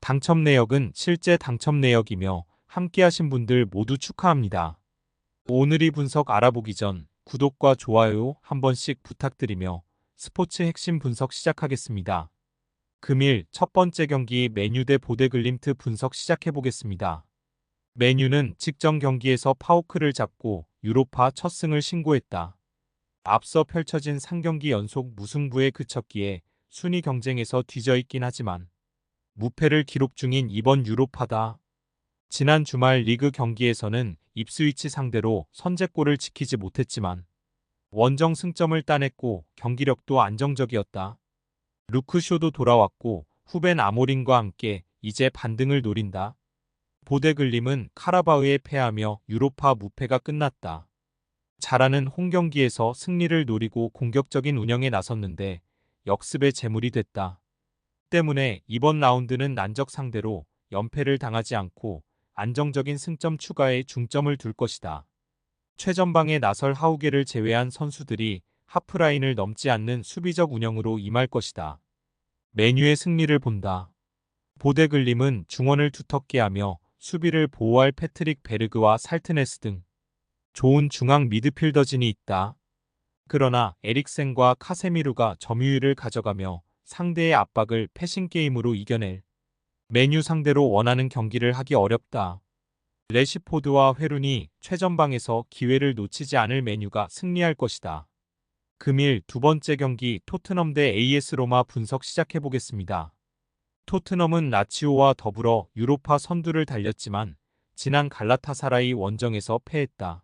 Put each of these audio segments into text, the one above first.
당첨 내역은 실제 당첨 내역이며 함께하신 분들 모두 축하합니다. 오늘의 분석 알아보기 전 구독과 좋아요 한 번씩 부탁드리며 스포츠 핵심 분석 시작하겠습니다. 금일 첫 번째 경기 맨유 대 보데글림트 분석 시작해보겠습니다. 맨유는 직전 경기에서 파오크를 잡고 유로파 첫 승을 신고했다. 앞서 펼쳐진 3경기 연속 무승부에 그쳤기에 순위 경쟁에서 뒤져있긴 하지만 무패를 기록 중인 이번 유로파다. 지난 주말 리그 경기에서는 입스위치 상대로 선제골을 지키지 못했지만 원정 승점을 따냈고 경기력도 안정적이었다. 루크쇼도 돌아왔고 후벤 아모림과 함께 이제 반등을 노린다. 보데글림은 카라바흐에 패하며 유로파 무패가 끝났다. 잘하는 홈경기에서 승리를 노리고 공격적인 운영에 나섰는데 역습의 제물이 됐다. 때문에 이번 라운드는 난적 상대로 연패를 당하지 않고 안정적인 승점 추가에 중점을 둘 것이다. 최전방에 나설 하우게를 제외한 선수들이 하프라인을 넘지 않는 수비적 운영으로 임할 것이다. 맨유의 승리를 본다. 보데글림은 중원을 두텁게 하며 수비를 보호할 패트릭 베르그와 살트네스 등 좋은 중앙 미드필더진이 있다. 그러나 에릭센과 카세미루가 점유율을 가져가며 상대의 압박을 패싱게임으로 이겨낼 맨유 상대로 원하는 경기를 하기 어렵다. 레시포드와 회룬이 최전방에서 기회를 놓치지 않을 맨유가 승리할 것이다. 금일 두 번째 경기 토트넘 대 AS 로마 분석 시작해보겠습니다. 토트넘은 라치오와 더불어 유로파 선두를 달렸지만 지난 갈라타사라이 원정에서 패했다.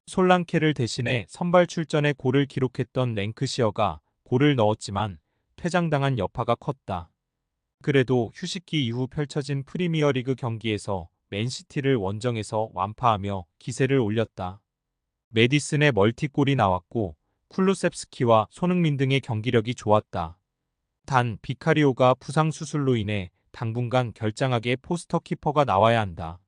솔랑케를 대신해 선발 출전에 골을 기록했던 랭크시어가 골을 넣었지만 퇴장당한 여파가 컸다. 그래도 휴식기 이후 펼쳐진 프리미어리그 경기에서 맨시티를 원정에서 완파하며 기세를 올렸다. 메디슨의 멀티골이 나왔고 쿨루셉스키와 손흥민 등의 경기력이 좋았다. 단 비카리오가 부상 수술로 인해 당분간 결장하게 포스터 키퍼가 나와야 한다.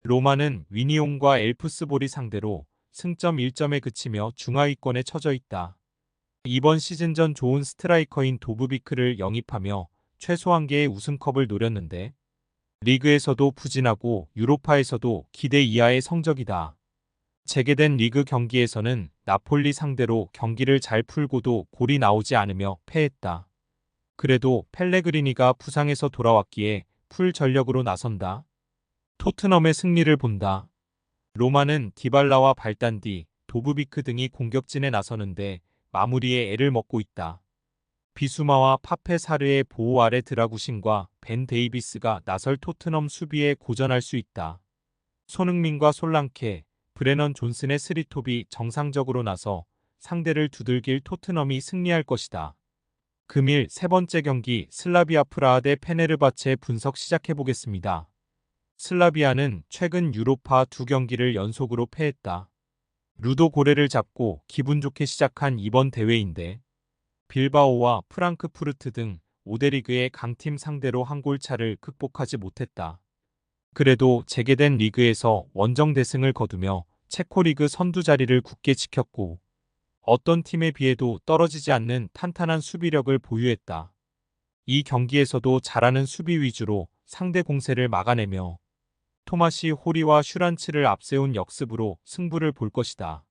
로마는 위니옹과 엘프스볼이 상대로 승점 1점에 그치며 중하위권에 처져 있다. 이번 시즌전 좋은 스트라이커인 도브비크를 영입하며 최소 한 개의 우승컵을 노렸는데 리그에서도 부진하고 유로파에서도 기대 이하의 성적이다. 재개된 리그 경기에서는 나폴리 상대로 경기를 잘 풀고도 골이 나오지 않으며 패했다. 그래도 펠레그리니가 부상에서 돌아왔기에 풀 전력으로 나선다. 토트넘의 승리를 본다. 로마는 디발라와 발단디, 도브비크 등이 공격진에 나서는데 마무리에 애를 먹고 있다. 비수마와 파페 사르의 보호 아래 드라구신과 벤 데이비스가 나설 토트넘 수비에 고전할 수 있다. 손흥민과 솔랑케, 브레넌 존슨의 스리톱이 정상적으로 나서 상대를 두들길 토트넘이 승리할 것이다. 금일 세 번째 경기 슬라비아 프라하 대 페네르바체 분석 시작해보겠습니다. 슬라비아는 최근 유로파 두 경기를 연속으로 패했다. 루도 고레를 잡고 기분 좋게 시작한 이번 대회인데 빌바오와 프랑크푸르트 등 5대 리그의 강팀 상대로 한 골차를 극복하지 못했다. 그래도 재개된 리그에서 원정 대승을 거두며 체코 리그 선두 자리를 굳게 지켰고 어떤 팀에 비해도 떨어지지 않는 탄탄한 수비력을 보유했다. 이 경기에서도 잘하는 수비 위주로 상대 공세를 막아내며 토마시 호리와 슈란츠를 앞세운 역습으로 승부를 볼 것이다.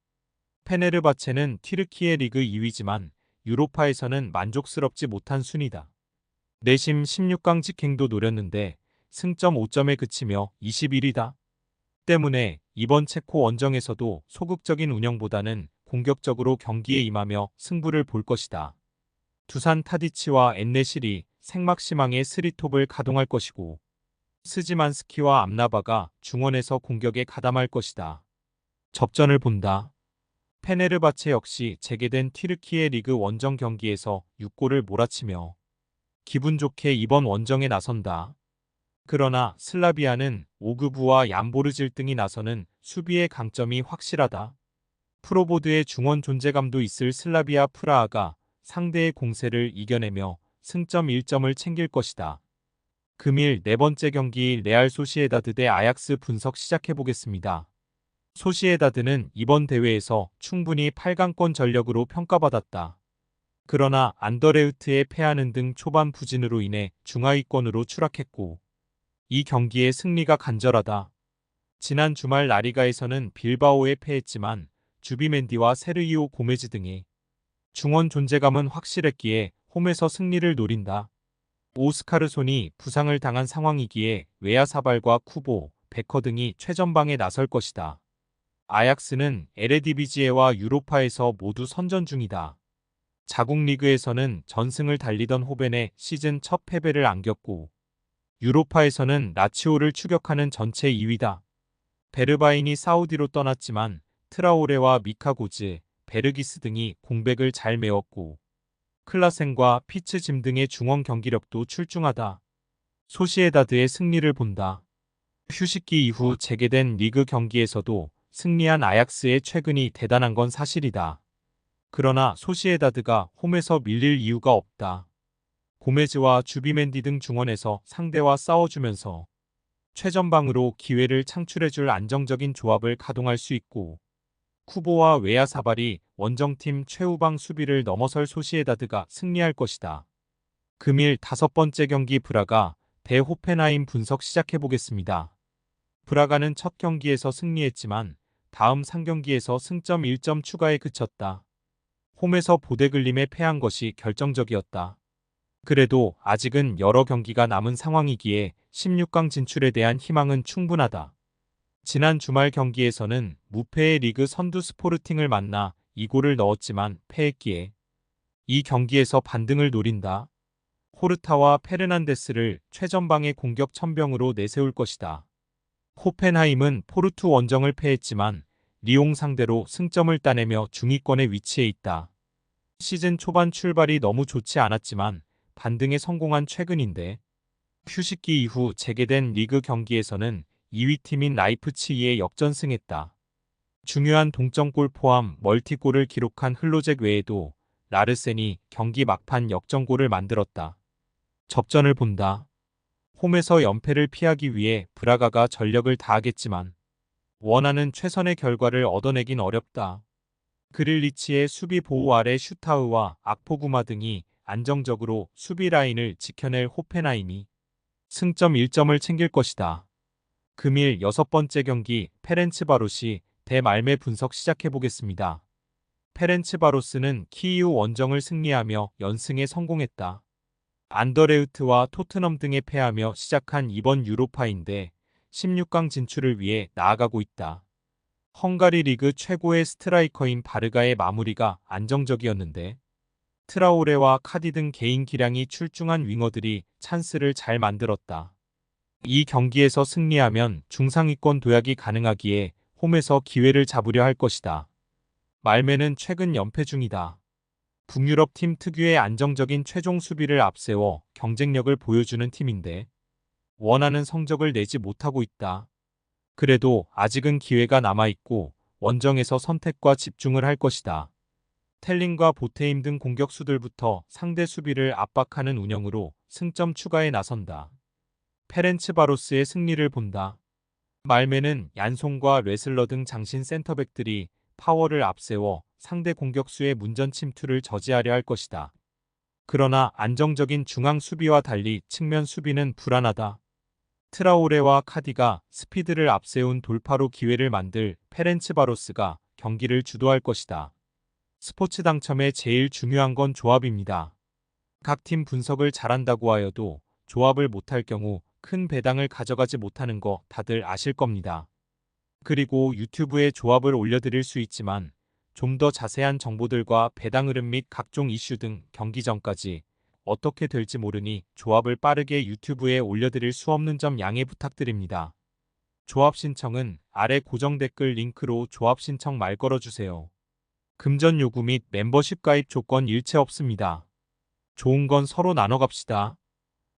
페네르바체는 튀르키예 리그 2위지만 유로파에서는 만족스럽지 못한 순위다. 내심 16강 직행도 노렸는데 승점 5점에 그치며 21위다. 때문에 이번 체코 원정에서도 소극적인 운영보다는 공격적으로 경기에 임하며 승부를 볼 것이다. 두산 타디치와 엔네실이 생막시망의 스리톱을 가동할 것이고 스지만스키와 암나바가 중원에서 공격에 가담할 것이다. 접전을 본다. 페네르바체 역시 재개된 튀르키예 리그 원정 경기에서 6골을 몰아치며 기분 좋게 이번 원정에 나선다. 그러나 슬라비아는 오그부와 얀보르질 등이 나서는 수비의 강점이 확실하다. 프로보드의 중원 존재감도 있을 슬라비아 프라하가 상대의 공세를 이겨내며 승점 1점을 챙길 것이다. 금일 네 번째 경기 레알 소시에다드 대 아약스 분석 시작해보겠습니다. 소시에다드는 이번 대회에서 충분히 8강권 전력으로 평가받았다. 그러나 안더레우트에 패하는 등 초반 부진으로 인해 중하위권으로 추락했고 이 경기의 승리가 간절하다. 지난 주말 라리가에서는 빌바오에 패했지만 주비멘디와 세르히오 고메즈 등의 중원 존재감은 확실했기에 홈에서 승리를 노린다. 오스카르손이 부상을 당한 상황이기에 웨아사발과 쿠보, 베커 등이 최전방에 나설 것이다. 아약스는 에레디비지에와 유로파에서 모두 선전 중이다. 자국 리그에서는 전승을 달리던 호벤에 시즌 첫 패배를 안겼고 유로파에서는 라치오를 추격하는 전체 2위다. 베르바인이 사우디로 떠났지만 트라오레와 미카고즈, 베르기스 등이 공백을 잘 메웠고 클라센과 피츠짐 등의 중원 경기력도 출중하다. 소시에다드의 승리를 본다. 휴식기 이후 재개된 리그 경기에서도 승리한 아약스의 최근이 대단한 건 사실이다. 그러나 소시에다드가 홈에서 밀릴 이유가 없다. 고메즈와 주비멘디 등 중원에서 상대와 싸워주면서 최전방으로 기회를 창출해줄 안정적인 조합을 가동할 수 있고 쿠보와 웨아사발이 원정팀 최후방 수비를 넘어설 소시에다드가 승리할 것이다. 금일 5번째 경기 브라가 대 호펜하임 분석 시작해보겠습니다. 브라가는 첫 경기에서 승리했지만 다음 3경기에서 승점 1점 추가에 그쳤다. 홈에서 보데글림에 패한 것이 결정적이었다. 그래도 아직은 여러 경기가 남은 상황이기에 16강 진출에 대한 희망은 충분하다. 지난 주말 경기에서는 무패의 리그 선두 스포르팅을 만나 2골을 넣었지만 패했기에 이 경기에서 반등을 노린다. 호르타와 페르난데스를 최전방의 공격 천병으로 내세울 것이다. 호펜하임은 포르투 원정을 패했지만 리옹 상대로 승점을 따내며 중위권에 위치해 있다. 시즌 초반 출발이 너무 좋지 않았지만 반등에 성공한 최근인데 휴식기 이후 재개된 리그 경기에서는 2위 팀인 라이프치히에 역전승했다. 중요한 동점골 포함 멀티골을 기록한 흘로잭 외에도 라르센이 경기 막판 역전골을 만들었다. 접전을 본다. 홈에서 연패를 피하기 위해 브라가가 전력을 다하겠지만 원하는 최선의 결과를 얻어내긴 어렵다. 그릴리치의 수비 보호 아래 슈타우와 악포구마 등이 안정적으로 수비 라인을 지켜낼 호펜하임이 승점 1점을 챙길 것이다. 금일 6번째 경기 페렌츠바로시 대 말메 분석 시작해보겠습니다. 페렌츠바로스는 키이우 원정을 승리하며 연승에 성공했다. 안더레우트와 토트넘 등에 패하며 시작한 이번 유로파인데 16강 진출을 위해 나아가고 있다. 헝가리 리그 최고의 스트라이커인 바르가의 마무리가 안정적이었는데 트라오레와 카디 등 개인 기량이 출중한 윙어들이 찬스를 잘 만들었다. 이 경기에서 승리하면 중상위권 도약이 가능하기에 홈에서 기회를 잡으려 할 것이다. 말메는 최근 연패 중이다. 북유럽 팀 특유의 안정적인 최종 수비를 앞세워 경쟁력을 보여주는 팀인데 원하는 성적을 내지 못하고 있다. 그래도 아직은 기회가 남아있고 원정에서 선택과 집중을 할 것이다. 텔린과 보테임 등 공격수들부터 상대 수비를 압박하는 운영으로 승점 추가에 나선다. 페렌츠바로스의 승리를 본다. 말메는 얀송과 레슬러 등 장신 센터백들이 파워를 앞세워 상대 공격수의 문전 침투를 저지하려 할 것이다. 그러나 안정적인 중앙 수비와 달리 측면 수비는 불안하다. 트라오레와 카디가 스피드를 앞세운 돌파로 기회를 만들 페렌츠바로스가 경기를 주도할 것이다. 스포츠 당첨에 제일 중요한 건 조합입니다. 각 팀 분석을 잘한다고 하여도 조합을 못할 경우 큰 배당을 가져가지 못하는 거 다들 아실 겁니다. 그리고 유튜브에 조합을 올려드릴 수 있지만 좀 더 자세한 정보들과 배당 흐름 및 각종 이슈 등 경기 전까지 어떻게 될지 모르니 조합을 빠르게 유튜브에 올려드릴 수 없는 점 양해 부탁드립니다. 조합 신청은 아래 고정 댓글 링크로 조합 신청 말 걸어주세요. 금전 요구 및 멤버십 가입 조건 일체 없습니다. 좋은 건 서로 나눠 갑시다.